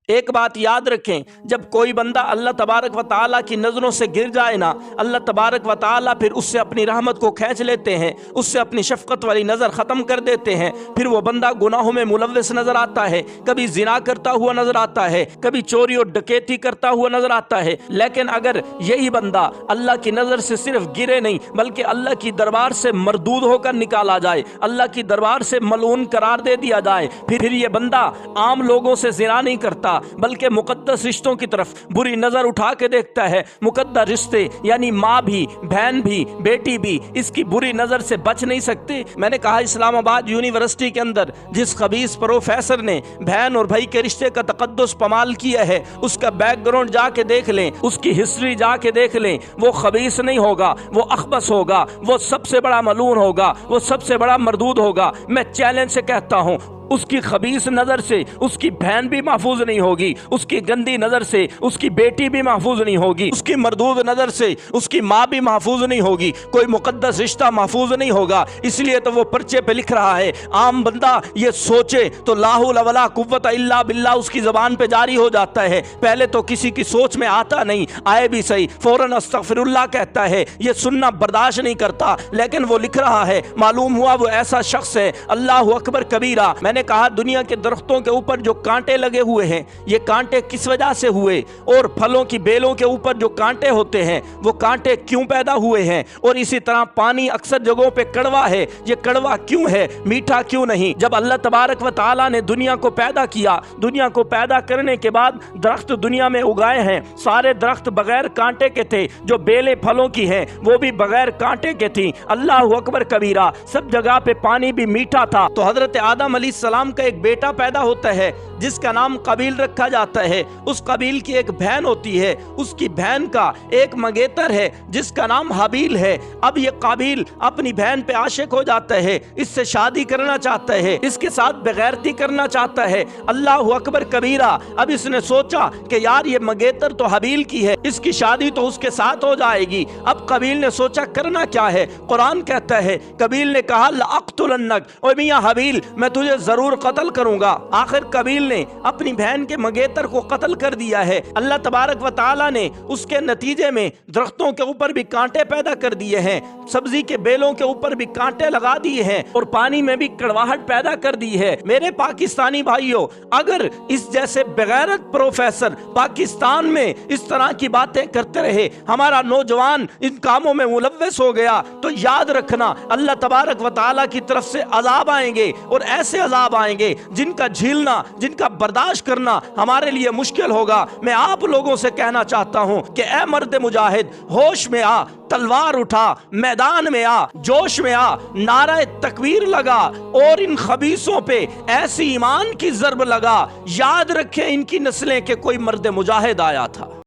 ایک بات یاد رکھیں، جب کوئی بندہ اللہ تبارک و تعالیٰ کی نظروں سے گر جائے نا، اللہ تبارک و تعالیٰ پھر اس سے اپنی رحمت کو کھینچ لیتے ہیں، اس سے اپنی شفقت والی نظر ختم کر دیتے ہیں۔ پھر وہ بندہ گناہوں میں ملوث نظر آتا ہے، کبھی زنا کرتا ہوا نظر آتا ہے، کبھی چوری اور ڈکیتی کرتا ہوا نظر آتا ہے۔ لیکن اگر یہی بندہ اللہ کی نظر سے صرف گرے نہیں بلکہ اللہ کی دربار سے مردود ہو کر نکالا جائے، اللہ کی دربار سے ملعون قرار دے دیا جائے، پھر یہ بندہ عام لوگوں سے زنا نہیں کرتا بلکہ مقدس رشتوں کی طرف بری نظر اٹھا کے دیکھتا ہے۔ مقدس رشتے یعنی ماں بھی، بہن بھی، بیٹی بھی اس کی بری نظر سے بچ نہیں سکتے۔ میں نے کہا اسلام آباد یونیورسٹی کے اندر جس خبیث پروفیسر نے بہن اور بھائی کے رشتے کا تقدس پامال کیا ہے، اس کا بیک گراؤنڈ جا کے دیکھ لیں، اس کی ہسٹری جا کے دیکھ لیں، وہ خبیث نہیں ہوگا، وہ اخبث ہوگا، وہ سب سے بڑا ملعون ہوگا، وہ سب سے بڑا مردود ہوگا۔ میں چیلنج سے کہتا ہوں، اس کی خبیث نظر سے اس کی بہن بھی محفوظ نہیں ہوگی، اس کی گندی نظر سے اس کی بیٹی بھی محفوظ نہیں ہوگی، اس کی مردود نظر سے اس کی ماں بھی محفوظ نہیں ہوگی، کوئی مقدس رشتہ محفوظ نہیں ہوگا۔ اس لیے تو وہ پرچے پہ لکھ رہا ہے، عام بندہ یہ سوچے تو لا حول ولا قوت الا باللہ اس کی زبان پہ جاری ہو جاتا ہے۔ پہلے تو کسی کی سوچ میں آتا نہیں، آئے بھی صحیح فوراً استغفر اللہ کہتا ہے، یہ سننا برداشت نہیں کرتا، لیکن وہ لکھ رہا ہے۔ معلوم ہوا وہ ایسا شخص ہے، اللہ اکبر کبیرہ۔ میں نے کہا دنیا کے درختوں کے اوپر جو کانٹے لگے ہوئے ہیں، یہ کانٹے کس وجہ سے ہوئے، اور پھلوں کی بیلوں کے اوپر جو کانٹے ہوتے ہیں وہ کانٹے کیوں پیدا ہوئے ہیں، اور اسی طرح پانی اکثر جگہوں پہ کڑوا ہے، یہ کڑوا کیوں ہے، میٹھا کیوں نہیں۔ جب اللہ تبارک و تعالیٰ نے دنیا کو پیدا کیا، دنیا کو پیدا کرنے کے بعد درخت دنیا میں اگائے ہیں، سارے درخت بغیر کانٹے کے تھے، جو بیلیں پھلوں کی ہیں وہ بھی بغیر کانٹے کے تھیں۔ اللہ اکبر کبیرہ، سب جگہ پہ پانی بھی میٹھا تھا۔ تو حضرت آدم علیہ السلام کا ایک بیٹا پیدا ہوتا ہے جس کا نام قابیل رکھا جاتا ہے، اس قابیل کی ایک بہن ہوتی ہے، اس کی بہن کا ایک منگیتر ہے جس کا نام حابیل ہے۔ اب یہ قابیل اپنی بہن پہ عاشق ہو جاتا ہے، اس سے شادی کرنا چاہتا ہے، اس کے ساتھ بغیرتی کرنا چاہتا ہے۔ اللہ اکبر کبیرہ، اب اس نے سوچا کہ یار یہ منگیتر تو حابیل کی ہے، اس کی شادی تو اس کے ساتھ ہو جائے گی۔ اب قابیل نے سوچا کرنا کیا ہے، قرآن کہتا ہے قابیل نے کہا لأقتلنک، اوہ میاں حابیل میں تجھے ضرور قتل کروں گا۔ آخر قابیل نے اپنی بہن کے منگیتر کو قتل کر دیا ہے۔ اللہ تبارک و تعالیٰ نے اس کے نتیجے میں درختوں کے اوپر بھی کانٹے پیدا کر دیے ہیں، سبزی کے بیلوں کے اوپر بھی کانٹے لگا دیے ہیں، اور پانی میں بھی کڑواہٹ پیدا کر دی ہے۔ میرے پاکستانی بھائیوں، اگر اس جیسے بغیرت پروفیسر پاکستان میں اس طرح کی باتیں کرتے رہے، ہمارا نوجوان ان کاموں میں ملوث ہو گیا، تو یاد رکھنا اللہ تبارک و تعالیٰ کی طرف سے عذاب آئیں گے، اور ایسے عذاب آئیں گے جن کا جھیلنا، جن کا برداشت کرنا ہمارے لیے مشکل ہوگا۔ میں آپ لوگوں سے کہنا چاہتا ہوں کہ اے مرد مجاہد، ہوش میں آ، تلوار اٹھا، میدان میں آ، جوش میں آ، نعرہ تکبیر لگا، اور ان خبیثوں پہ ایسی ایمان کی ضرب لگا، یاد رکھیں ان کی نسلیں کہ کوئی مرد مجاہد آیا تھا۔